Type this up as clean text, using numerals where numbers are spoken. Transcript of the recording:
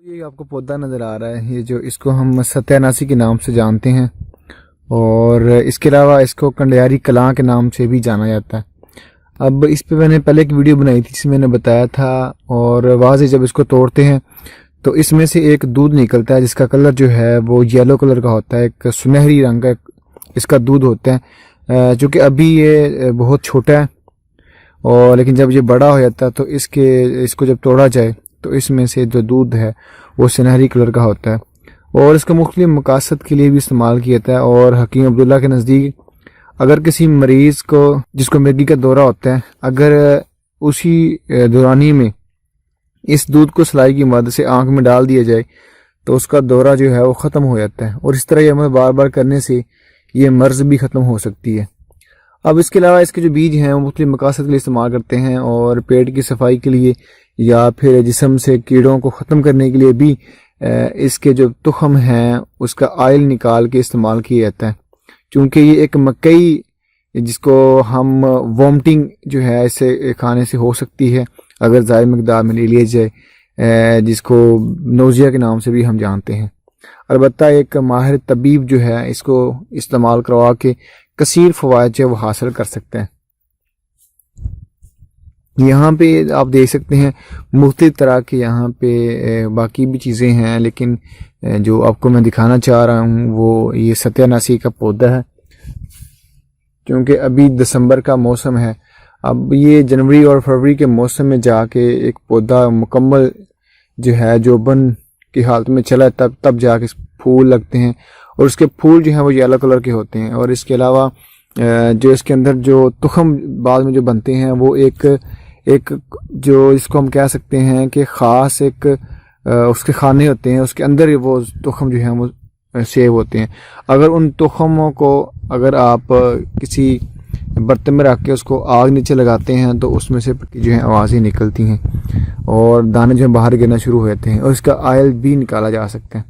ये आपको पौधा नज़र आ रहा है, ये जो इसको हम सत्यानाशी के नाम से जानते हैं और इसके अलावा इसको कंडियारी कलां के नाम से भी जाना जाता है। अब इस पे मैंने पहले एक वीडियो बनाई थी जिसमें मैंने बताया था, और वहाँ से जब इसको तोड़ते हैं तो इसमें से एक दूध निकलता है जिसका कलर जो है वो येलो कलर का होता है, एक सुनहरी रंग का इसका दूध होता है। चूँकि अभी ये बहुत छोटा है और लेकिन जब ये बड़ा हो जाता है तो इसको जब तोड़ा जाए तो इसमें से जो दूध है वो सुनहरी कलर का होता है और इसका मुख्तलिफ मकासद के लिए भी इस्तेमाल किया जाता है। और हकीम अब्दुल्ला के नज़दीक अगर किसी मरीज़ को जिसको मिर्गी का दौरा होता है, अगर उसी दौरानी में इस दूध को सलाई की मदद से आँख में डाल दिया जाए तो उसका दौरा जो है वो ख़त्म हो जाता है। और इस तरह ये हमें बार बार करने से ये मर्ज़ भी ख़त्म हो सकती है। अब इसके अलावा इसके जो बीज हैं वो मुख्तलिफ मकासद के लिए इस्तेमाल करते हैं और पेट की सफाई के लिए या फिर जिस्म से कीड़ों को ख़त्म करने के लिए भी इसके जो तुखम हैं उसका आयल निकाल के इस्तेमाल किया जाता है। क्योंकि ये एक मकई जिसको हम वॉमिटिंग जो है इसे खाने से हो सकती है अगर ज़्यादा मकदार में ले लिया जाए, जिसको नोज़िया के नाम से भी हम जानते हैं। अलबत्ता एक माहिर तबीब जो है इसको इस्तेमाल करवा के कसीर फ़वाइद जो वो हासिल कर सकते हैं। यहाँ पे आप देख सकते हैं मुख्तलिफ तरह के यहाँ पे बाकी भी चीज़ें हैं, लेकिन जो आपको मैं दिखाना चाह रहा हूँ वो ये सत्यानाशी का पौधा है। क्योंकि अभी दिसंबर का मौसम है, अब ये जनवरी और फरवरी के मौसम में जाके एक पौधा मुकम्मल जो है जोबन की हालत में चला तब जाके फूल लगते हैं और उसके फूल जो हैं वो येलो कलर के होते हैं। और इसके अलावा जो इसके अंदर जो तुखम बाद में जो बनते हैं वो एक जो इसको हम कह सकते हैं कि ख़ास एक उसके खाने होते हैं, उसके अंदर वो तुखम जो हैं वो सेव होते हैं। अगर उन तुखमों को अगर आप किसी बर्तन में रख के उसको आग नीचे लगाते हैं तो उसमें से जो है आवाज़ें निकलती हैं और दाने जो है बाहर गिरना शुरू हो जाते हैं और इसका आयल भी निकाला जा सकता है।